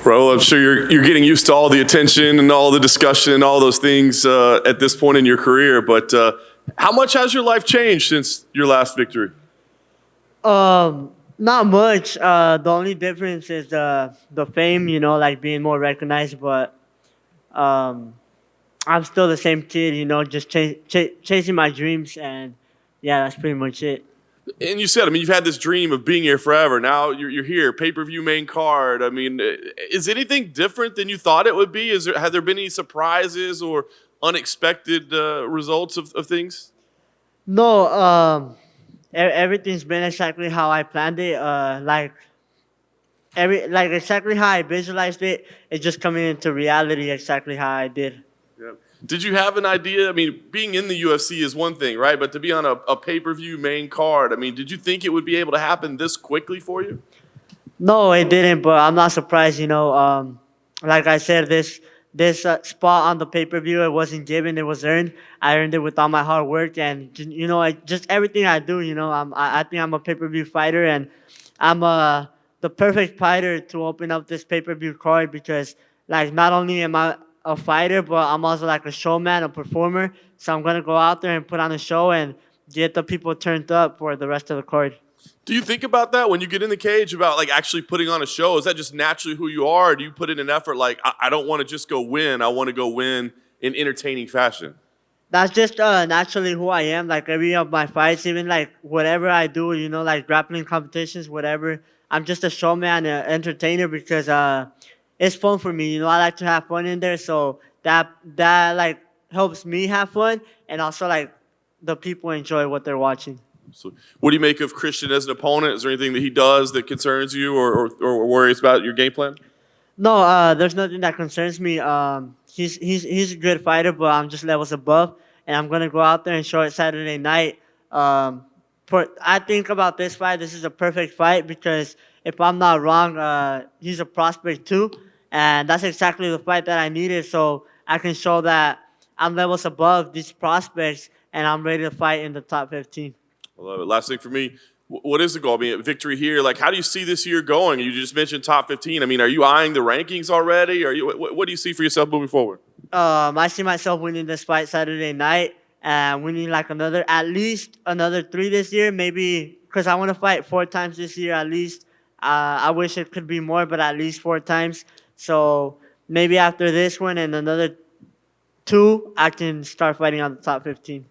Bro, I'm sure you're getting used to all the attention and all the discussion and all those things at this point in your career. But how much has your life changed since your last victory? Not much. The only difference is the fame, like being more recognized. But um, I'm still the same kid, just chasing my dreams, and yeah, that's pretty much it. And you said, I mean, you've had this dream of being here forever. Now you're here, pay-per-view main card. I mean, is anything different than you thought it would be? Have there been any surprises or unexpected results of things? No, everything's been exactly how I planned it. Like exactly how I visualized it. It's just coming into reality exactly how I did. Yeah. Did you have an idea? I mean, being in the UFC is one thing, right? But to be on a pay-per-view main card, I mean, did you think it would be able to happen this quickly for you? No, it didn't, but I'm not surprised. Like I said, this spot on the pay per view, it wasn't given, it was earned. I earned it with all my hard work, and just everything I do. I think I'm a pay per view fighter, and I'm the perfect fighter to open up this pay per view card because like not only am I a fighter, but I'm also like a showman, a performer. So I'm gonna go out there and put on a show and get the people turned up for the rest of the card. Do you think about that when you get in the cage about like actually putting on a show? Is that just naturally who you are? Or do you put in an effort like, I don't want to just go win. I want to go win in entertaining fashion? That's just naturally who I am. Like every of my fights, even like whatever I do, like grappling competitions, whatever. I'm just a showman, an entertainer because it's fun for me. I like to have fun in there, so that like helps me have fun, and also like the people enjoy what they're watching. So what do you make of Christian as an opponent? Is there anything that he does that concerns you or worries about your game plan? No, there's nothing that concerns me. He's a good fighter, but I'm just levels above, and I'm gonna go out there and show it Saturday night. I think about this fight. This is a perfect fight because if I'm not wrong, he's a prospect too, and that's exactly the fight that I needed. So I can show that I'm levels above these prospects, and I'm ready to fight in the top 15. I love it. Last thing for me, what is the goal? I mean, victory here. Like, how do you see this year going? You just mentioned top 15. I mean, are you eyeing the rankings already? What do you see for yourself moving forward? I see myself winning this fight Saturday night and winning like at least another 3 this year, maybe because I want to fight 4 times this year at least. I wish it could be more, but at least 4 times. So maybe after this one and another 2, I can start fighting on the top 15.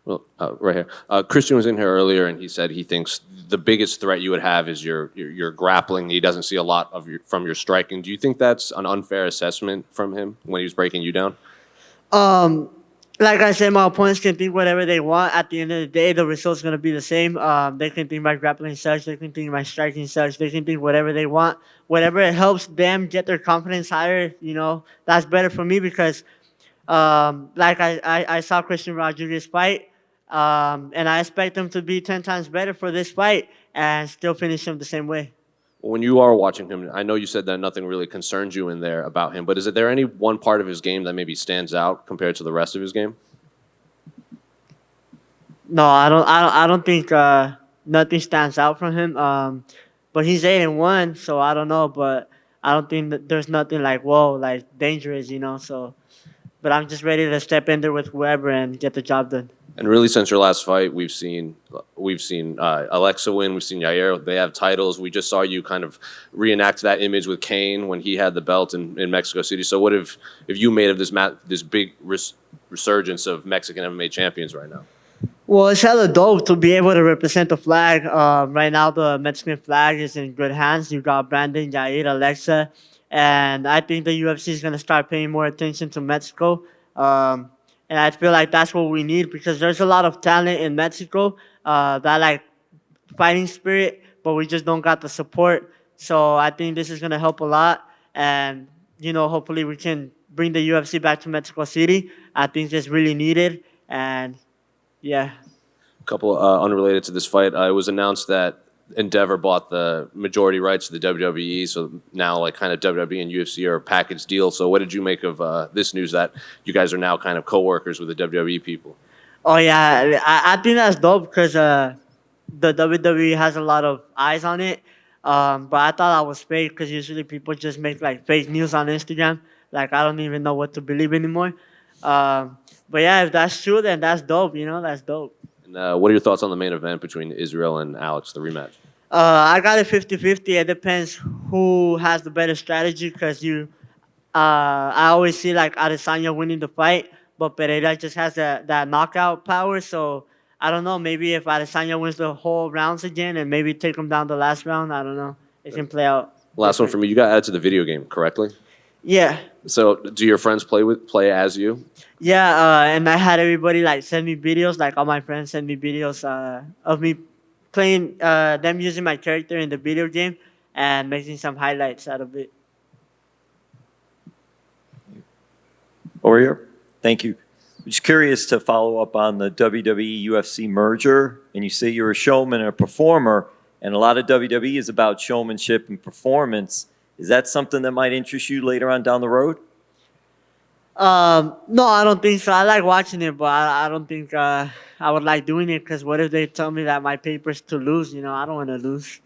Well, right here. Christian was in here earlier, and he said he thinks the biggest threat you would have is your grappling. He doesn't see a lot from your striking. Do you think that's an unfair assessment from him when he was breaking you down? Like I said, my opponents can think whatever they want. At the end of the day, the result's going to be the same. They can think my grappling sucks. They can think my striking sucks. They can think whatever they want. Whatever it helps them get their confidence higher, that's better for me because like I saw Christian Rodriguez fight. And I expect him to be 10 times better for this fight and still finish him the same way. When you are watching him, I know you said that nothing really concerns you in there about him, but is there any one part of his game that maybe stands out compared to the rest of his game? No, I don't think nothing stands out from him. But he's 8-1, so I don't know. But I don't think that there's nothing like like dangerous, So, but I'm just ready to step in there with whoever and get the job done. And really, since your last fight, we've seen Alexa win. We've seen Yair. They have titles. We just saw you kind of reenact that image with Kane when he had the belt in Mexico City. So, what if you made of this big resurgence of Mexican MMA champions right now? Well, it's hella dope to be able to represent the flag. Right now, the Mexican flag is in good hands. You got Brandon, Yair, Alexa, and I think the UFC is gonna start paying more attention to Mexico. And I feel like that's what we need because there's a lot of talent in Mexico that like fighting spirit, but we just don't got the support. So I think this is going to help a lot. And, hopefully we can bring the UFC back to Mexico City. I think it's really needed. And, yeah. A couple unrelated to this fight. It was announced that Endeavor bought the majority rights to the WWE, so now like kind of WWE and UFC are a package deal. So what did you make of this news that you guys are now kind of co-workers with the WWE people? Oh, yeah. I think that's dope because the WWE has a lot of eyes on it. But I thought I was fake because usually people just make like fake news on Instagram. Like I don't even know what to believe anymore. But yeah, if that's true, then that's dope. That's dope. And what are your thoughts on the main event between Israel and Alex, the rematch? I got it 50-50. It depends who has the better strategy because I always see like Adesanya winning the fight, but Pereira just has that knockout power. So I don't know. Maybe if Adesanya wins the whole rounds again and maybe take him down the last round, I don't know. It can play out. Last one different. for me. You got added to the video game, correctly? Yeah. So do your friends play as you? Yeah, and I had everybody like send me videos, like all my friends send me videos of me playing, them using my character in the video game and making some highlights out of it. Over here. Thank you. Just curious to follow up on the WWE UFC merger. And you say you're a showman and a performer, and a lot of WWE is about showmanship and performance. Is that something that might interest you later on down the road? No, I don't think so. I like watching it, but I don't think I would like doing it because what if they tell me that my paper's to lose? I don't want to lose.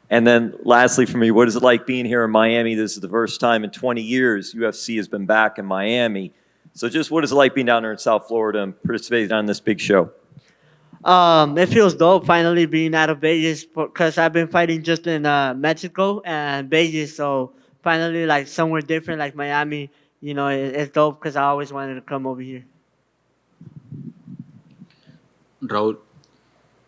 And then lastly for me, what is it like being here in Miami? This is the first time in 20 years UFC has been back in Miami. So just what is it like being down there in South Florida and participating on this big show? It feels dope finally being out of Vegas because I've been fighting just in Mexico and Vegas. So finally, like somewhere different, like Miami, it's dope because I always wanted to come over here. Raul,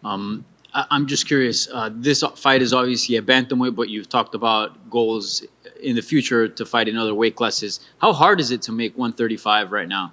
I'm just curious. This fight is obviously a bantamweight, but you've talked about goals in the future to fight in other weight classes. How hard is it to make 135 right now?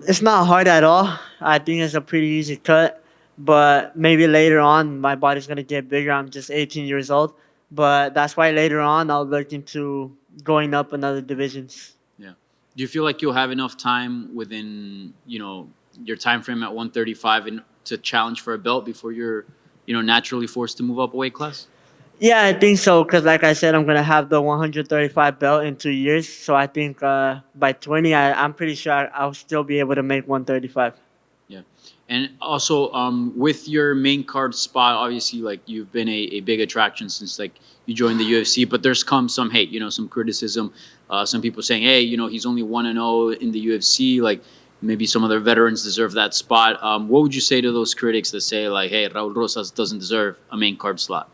It's not hard at all. I think it's a pretty easy cut, but maybe later on my body's gonna get bigger. I'm just 18 years old, but that's why later on I'll look into going up in other divisions. Yeah. Do you feel like you'll have enough time within your time frame at 135 and to challenge for a belt before you're naturally forced to move up a weight class? Yeah, I think so. Cause like I said, I'm gonna have the 135 belt in 2 years. So I think by 20, I'm pretty sure I'll still be able to make 135. Yeah. And also, with your main card spot, obviously, like you've been a big attraction since like you joined the UFC. But there's come some hate, some criticism. Some people saying, hey, he's only 1-0 in the UFC. Like maybe some other veterans deserve that spot. What would you say to those critics that say like, hey, Raul Rosas doesn't deserve a main card slot?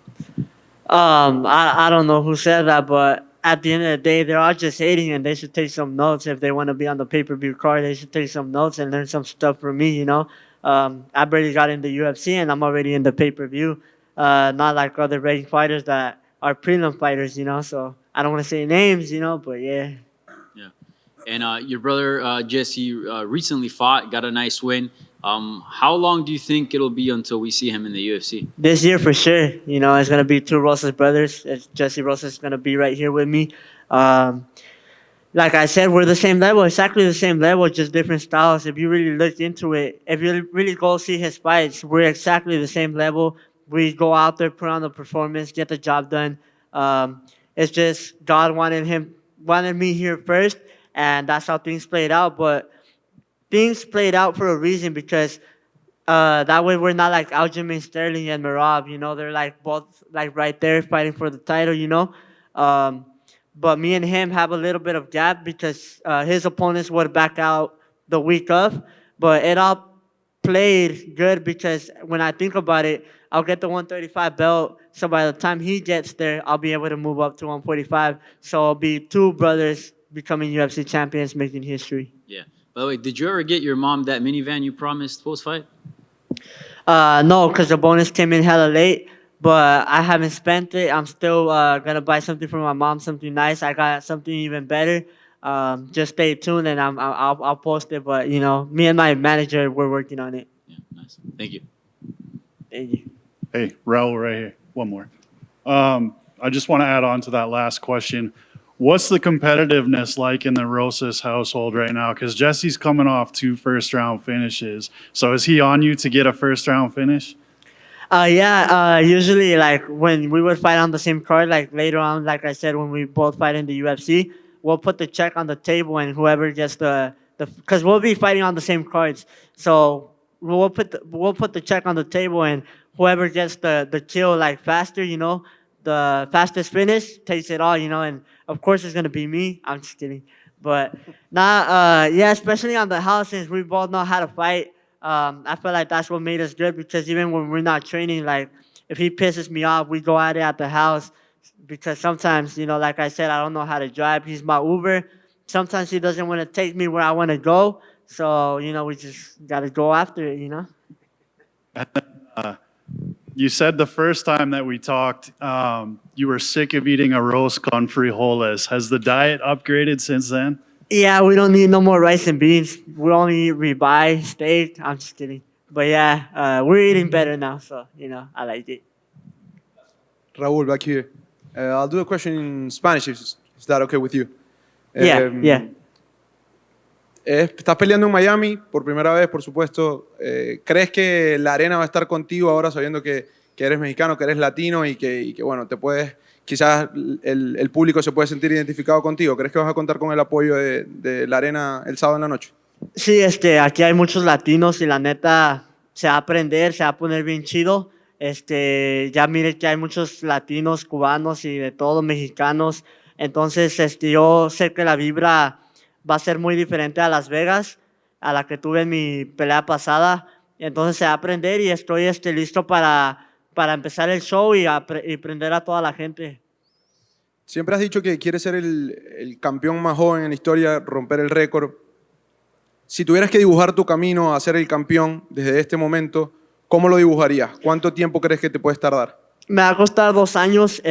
I don't know who said that, but at the end of the day, they're all just hating, and they should take some notes if they want to be on the pay-per-view card. They should take some notes and learn some stuff from me. I barely got in the UFC, and I'm already in the pay-per-view. Not like other ranked fighters that are prelim fighters. So I don't want to say names. But yeah. Yeah, and your brother Jesse recently fought, got a nice win. How long do you think it'll be until we see him in the UFC? This year for sure. It's gonna be two Rosas brothers. Jesse Rosas is gonna be right here with me. Like I said, we're the same level, exactly the same level, just different styles. If you really look into it, if you really go see his fights, we're exactly the same level. We go out there, put on the performance, get the job done. It's just God wanted me here first, and that's how things played out. But things played out for a reason because that way we're not like Aljamain Sterling and Merab. They're like both like right there fighting for the title. But me and him have a little bit of gap because his opponents would back out the week of. But it all played good because when I think about it, I'll get the 135 belt. So by the time he gets there, I'll be able to move up to 145. So I'll be two brothers becoming UFC champions, making history. Yeah. By the way, did you ever get your mom that minivan you promised post-fight? No, because the bonus came in hella late. But I haven't spent it. I'm still gonna buy something for my mom, something nice. I got something even better. Just stay tuned, and I'll post it. But me and my manager, we're working on it. Yeah, nice. Thank you. Thank you. Hey, Raul, right here. One more. I just want to add on to that last question. What's the competitiveness like in the Rosas household right now? Because Jesse's coming off 2 first-round finishes. So is he on you to get a first-round finish? Yeah, usually like when we would fight on the same card, like later on, like I said, when we both fight in the UFC, we'll put the check on the table and whoever gets because we'll be fighting on the same cards. So we'll put the check on the table, and whoever gets the kill like faster, the fastest finish takes it all, and of course it's gonna be me. I'm just kidding, but yeah, especially on the house, since we both know how to fight. I feel like that's what made us good, because even when we're not training, like if he pisses me off, we go at it at the house, because sometimes, like I said, I don't know how to drive. He's my Uber. Sometimes he doesn't want to take me where I want to go. So, we just got to go after it. You said the first time that we talked, you were sick of eating arroz con frijoles. Has the diet upgraded since then? Yeah, we don't need no more rice and beans. We only eat ribeye, steak. I'm just kidding. But yeah, we're eating better now. So, I like it. Raul, back here. I'll do a question in Spanish, if is that okay with you? Yeah, yeah. Estás peleando en Miami por primera vez, por supuesto. ¿Crees que la arena va a estar contigo ahora, sabiendo que eres mexicano, que eres latino y que bueno, quizás el público se puede sentir identificado contigo? ¿Crees que vas a contar con el apoyo de la arena el sábado en la noche? Sí, aquí hay muchos latinos y la neta se va a aprender, se va a poner bien chido. Ya mire que hay muchos latinos, cubanos y de todo, mexicanos. Entonces, yo sé que la vibra va a ser muy diferente a Las Vegas, a la que tuve en mi pelea pasada. Entonces se va a aprender, y estoy listo para empezar el show y prender a toda la gente. Siempre has dicho que quieres ser el campeón más joven en la historia, romper el récord. Si tuvieras que dibujar tu camino a ser el campeón desde este momento, ¿cómo lo dibujarías? ¿Cuánto tiempo crees que te puedes tardar? Me va a costar 2 años,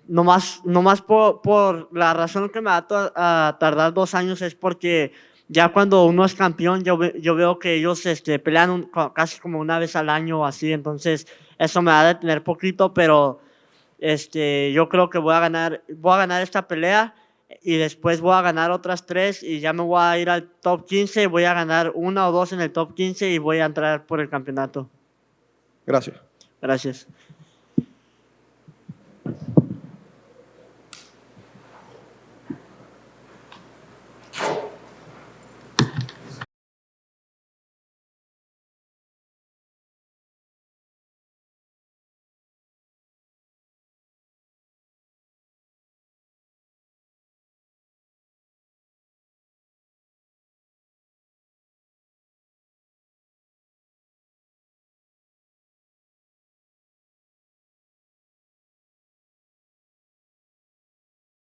nomás por la razón que me va a tardar 2 años es porque ya cuando uno es campeón, yo veo que ellos pelean casi como una vez al año o así, entonces eso me va a detener poquito, pero yo creo que voy a ganar esta pelea y después voy a ganar otras 3 y ya me voy a ir al top 15, voy a ganar 1 o 2 en el top 15 y voy a entrar por el campeonato. Gracias. Gracias.